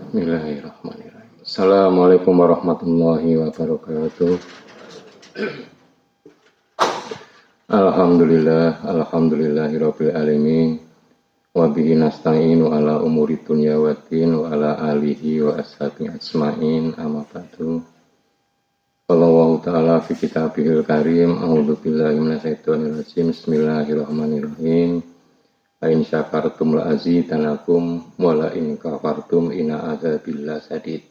Bismillahirrahmanirrahim. Assalamualaikum warahmatullahi wabarakatuh. Alhamdulillahirabbil alamin. Wa bihi nasta'inu ala umuri dunya waddin wa ala alihi wa ashabihi ajmain. Amma ba'du. Allahu ta'ala fi kitabihil karim. A'udzu billahi minasyaitonir rajim. Bismillahirrahmanirrahim. Ain syakartum la azidanakum wa la in kafartum inna adzabillah sadid.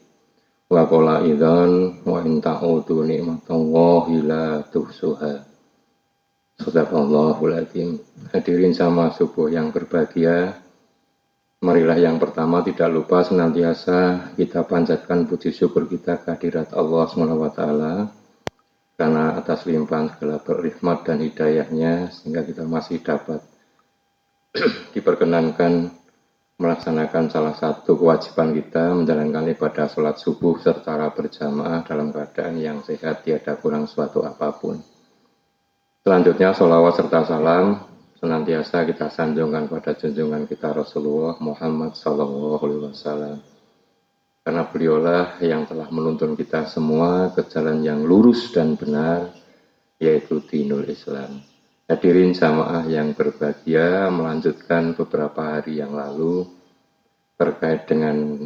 Wa qala idzan wa in ta'udu ni'matallahi la tuhsuha. Sadaqallahul adzim. Hadirin sama subuh yang berbahagia, marilah yang pertama tidak lupa senantiasa kita panjatkan puji syukur kita kehadirat Allah SWT karena atas limpahan segala berrahmat dan hidayahnya sehingga kita masih dapat diperkenankan melaksanakan salah satu kewajiban kita menjalankan ibadah sholat subuh secara berjamaah dalam keadaan yang sehat, tiada kurang suatu apapun. Selanjutnya sholawat serta salam senantiasa kita sanjungkan pada junjungan kita Rasulullah Muhammad SAW, karena beliaulah yang telah menuntun kita semua ke jalan yang lurus dan benar, yaitu dinul Islam. Hadirin jamaah yang berbahagia, melanjutkan beberapa hari yang lalu terkait dengan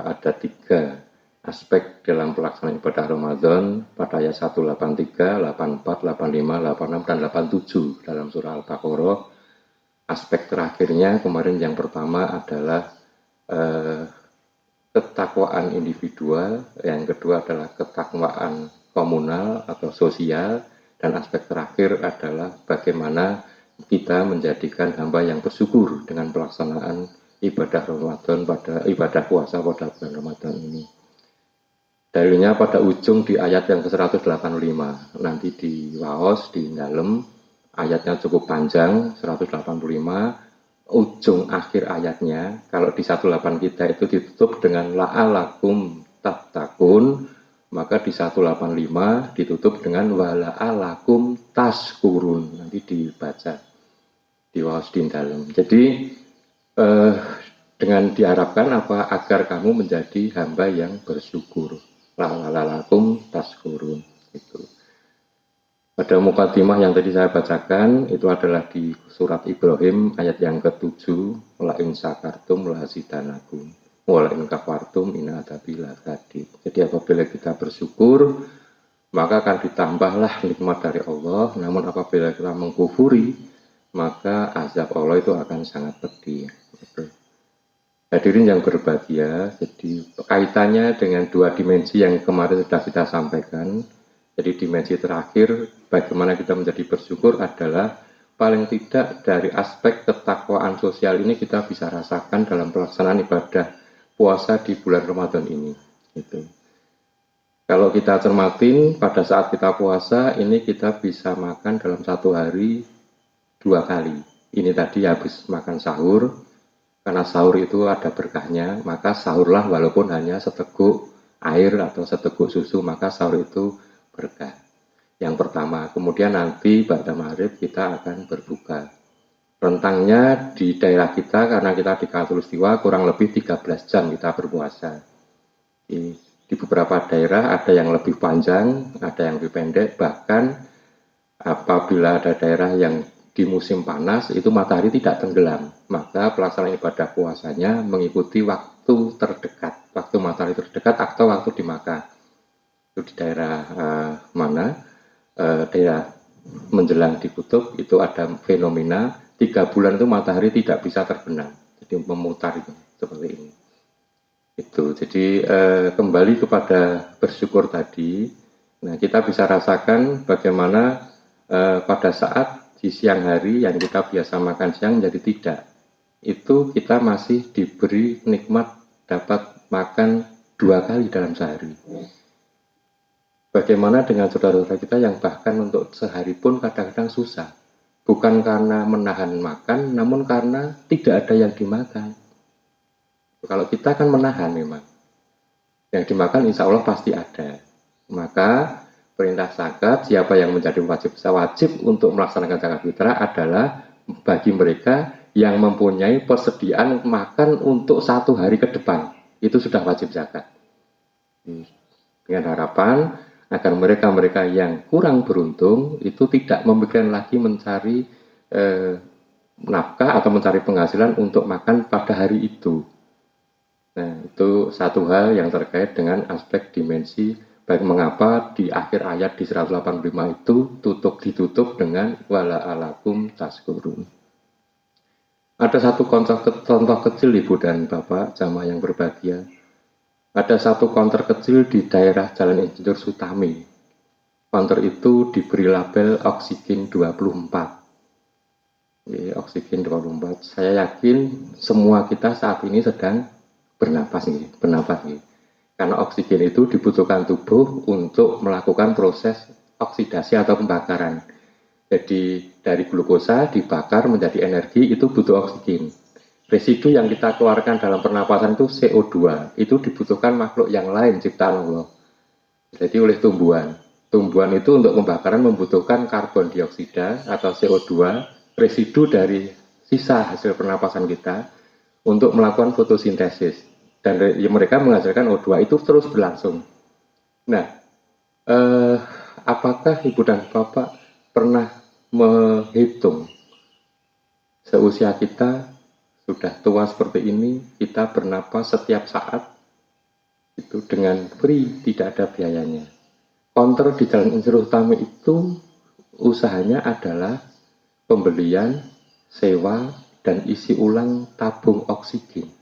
ada 3 aspek dalam pelaksanaan ibadah Ramadan pada ayat 183, 84, 85, 86, dan 87 dalam surah Al-Baqarah. Aspek terakhirnya kemarin yang pertama adalah ketakwaan individual, yang kedua adalah ketakwaan komunal atau sosial, dan aspek terakhir adalah bagaimana kita menjadikan hamba yang bersyukur dengan pelaksanaan ibadah Ramadan ibadah puasa pada bulan Ramadan ini. Dalilnya pada ujung di ayat yang ke-185. Nanti di waos di dalam ayatnya cukup panjang, 185. Ujung akhir ayatnya kalau di 18 kita itu ditutup dengan la'alakum tattaqun, maka di 185 ditutup dengan wala'alakum taskurun. Nanti dibaca di waos di dalam. Jadi dengan diharapkan apa? Agar kamu menjadi hamba yang bersyukur. La'alakum taskurun. Itu. Pada mukadimah yang tadi saya bacakan itu adalah di surat Ibrahim ayat yang ke-7, la in syakartum la azidanakum. Walain kafartum inna adzabillah sadid. Jadi apabila kita bersyukur maka akan ditambahlah nikmat dari Allah. Namun apabila kita mengkufuri maka azab Allah itu akan sangat pedih. Hadirin yang berbahagia, jadi kaitannya dengan 2 dimensi yang kemarin sudah kita sampaikan. Jadi dimensi terakhir bagaimana kita menjadi bersyukur adalah paling tidak dari aspek ketakwaan sosial ini kita bisa rasakan dalam pelaksanaan ibadah puasa di bulan Ramadan ini. Gitu. Kalau kita cermatin pada saat kita puasa ini kita bisa makan dalam 1 hari 2 kali. Ini tadi habis makan sahur, karena sahur itu ada berkahnya, maka sahurlah walaupun hanya seteguk air atau seteguk susu, maka sahur itu berkah. Yang pertama, kemudian nanti pada maghrib kita akan berbuka. Rentangnya di daerah kita karena kita di Khatulistiwa kurang lebih 13 jam kita berpuasa. Di beberapa daerah ada yang lebih panjang, ada yang lebih pendek, bahkan apabila ada daerah yang di musim panas itu matahari tidak tenggelam, maka pelaksanaan ibadah puasanya mengikuti waktu terdekat, waktu matahari terdekat atau waktu di Makkah. Itu di daerah mana? Daerah menjelang di kutub itu ada fenomena 3 bulan itu matahari tidak bisa terbenam, jadi memutar itu seperti ini. Itu jadi kembali kepada bersyukur tadi. Nah kita bisa rasakan bagaimana pada saat di siang hari yang kita biasa makan siang jadi tidak. Itu kita masih diberi nikmat dapat makan 2 kali dalam sehari. Bagaimana dengan saudara-saudara kita yang bahkan untuk sehari pun kadang-kadang susah. Bukan karena menahan makan, namun karena tidak ada yang dimakan. Kalau kita kan menahan memang. Yang dimakan insya Allah pasti ada. Maka perintah zakat, siapa yang menjadi wajib untuk melaksanakan zakat fitrah adalah bagi mereka yang mempunyai persediaan makan untuk 1 hari ke depan. itu sudah wajib zakat. Dengan harapan agar mereka-mereka yang kurang beruntung itu tidak memikirkan lagi mencari nafkah atau mencari penghasilan untuk makan pada hari itu. Nah, itu satu hal yang terkait dengan aspek dimensi baik mengapa di akhir ayat di 185 itu ditutup dengan wala alakum taskurun. Ada satu contoh kecil Ibu dan Bapak jamaah yang berbahagia. Ada satu konter kecil di daerah Jalan Insinyur Sutami. Konter itu diberi label oksigen 24. Oksigen 24. Saya yakin semua kita saat ini sedang bernapas. Karena oksigen itu dibutuhkan tubuh untuk melakukan proses oksidasi atau pembakaran. Jadi dari glukosa dibakar menjadi energi itu butuh oksigen. Residu yang kita keluarkan dalam pernapasan itu CO2, itu dibutuhkan makhluk yang lain ciptaan Allah. Jadi oleh tumbuhan. Tumbuhan itu untuk pembakaran membutuhkan karbon dioksida atau CO2, residu dari sisa hasil pernapasan kita untuk melakukan fotosintesis. Dan mereka menghasilkan O2 itu terus berlangsung. Nah, apakah Ibu dan Bapak pernah menghitung seusia kita sudah tua seperti ini, kita bernapas setiap saat itu dengan free, tidak ada biayanya. Konter di Jalan Insinyur Utami itu usahanya adalah pembelian, sewa, dan isi ulang tabung oksigen.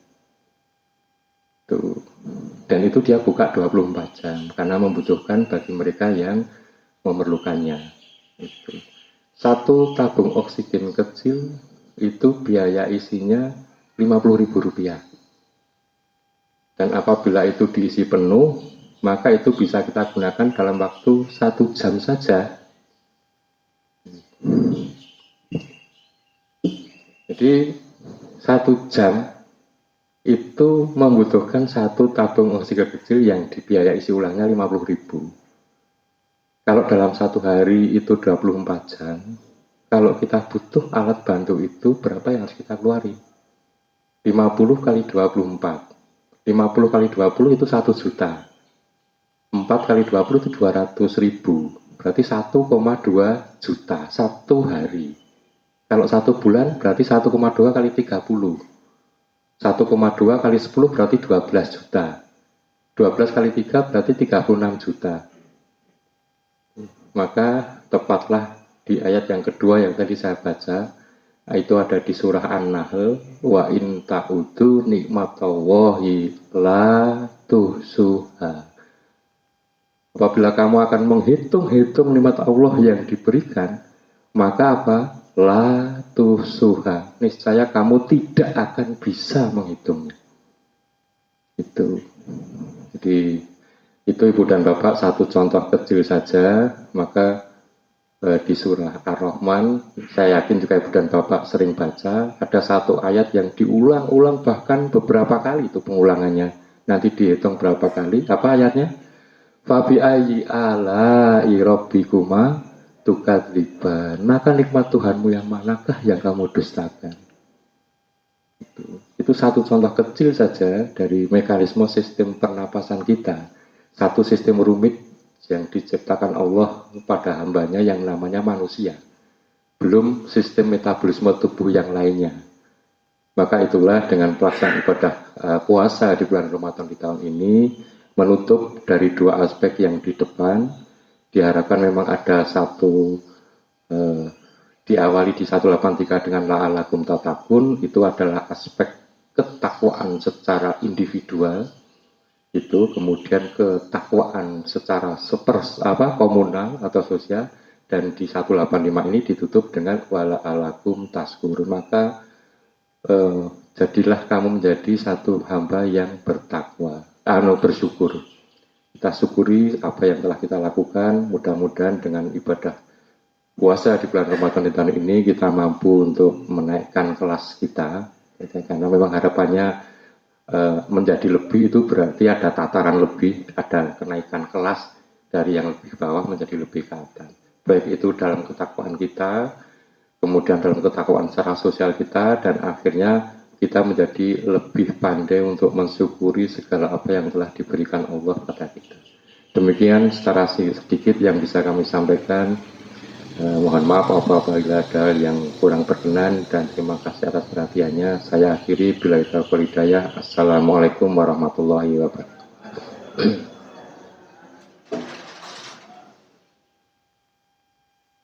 Dan itu dia buka 24 jam karena membutuhkan bagi mereka yang memerlukannya. Satu tabung oksigen kecil itu biaya isinya Rp50.000. Dan apabila itu diisi penuh, maka itu bisa kita gunakan dalam waktu 1 jam saja. Jadi 1 jam itu membutuhkan satu tabung oksigen kecil yang dibiaya isi ulangnya Rp50.000. Kalau dalam satu hari itu 24 jam, kalau kita butuh alat bantu itu berapa yang harus kita keluarin? 50 kali 24. 50 kali 20 itu 1 juta. 4 kali 20 itu 200.000. Berarti 1,2 juta satu hari. Kalau 1 bulan berarti 1,2 kali 30. 1,2 kali 10 berarti 12 juta. 12 kali 3 berarti 36 juta. Maka tepatlah di ayat yang kedua yang tadi saya baca, itu ada di surah An-Nahl, wa in ta'udu nikmatallahi la tuhsuha. Apabila kamu akan menghitung-hitung nikmat Allah yang diberikan, maka apa? La tuhsuha. Niscaya kamu tidak akan bisa menghitungnya. Itu. Jadi itu Ibu dan Bapak satu contoh kecil saja, maka di surah Ar-Rahman, saya yakin juga Ibu dan Bapak sering baca, ada satu ayat yang diulang-ulang bahkan beberapa kali itu pengulangannya. Nanti dihitung berapa kali, apa ayatnya? Fabi ayyi ala'i rabbikuma tukadziban. Maka nikmat Tuhanmu yang manakah yang kamu dustakan? Itu satu contoh kecil saja dari mekanisme sistem pernapasan kita. Satu sistem rumit yang diciptakan Allah pada hambanya yang namanya manusia. Belum sistem metabolisme tubuh yang lainnya. Maka itulah dengan pelaksanaan ibadah puasa di bulan Ramadan di tahun ini, menutup dari dua aspek yang di depan, diharapkan memang ada satu, diawali di 183 dengan la'alakum tatakun, itu adalah aspek ketakwaan secara individual, itu kemudian ketakwaan secara komunal atau sosial, dan di 185 ini ditutup dengan wala alakum taskur. Maka jadilah kamu menjadi satu hamba yang bertakwa, bersyukur. Kita syukuri apa yang telah kita lakukan. Mudah-mudahan dengan ibadah puasa di bulan Ramadan di tahun ini kita mampu untuk menaikkan kelas kita, karena memang harapannya menjadi lebih itu berarti ada tataran lebih, ada kenaikan kelas dari yang lebih bawah menjadi lebih ke atas. Baik itu dalam ketakwaan kita, kemudian dalam ketakwaan secara sosial kita, dan akhirnya kita menjadi lebih pandai untuk mensyukuri segala apa yang telah diberikan Allah pada kita. Demikian secara sedikit yang bisa kami sampaikan. Mohon maaf apabila ada yang kurang berkenan, dan terima kasih atas perhatiannya. Saya akhiri, billahi taufiq wal hidayah. Assalamualaikum warahmatullahi wabarakatuh.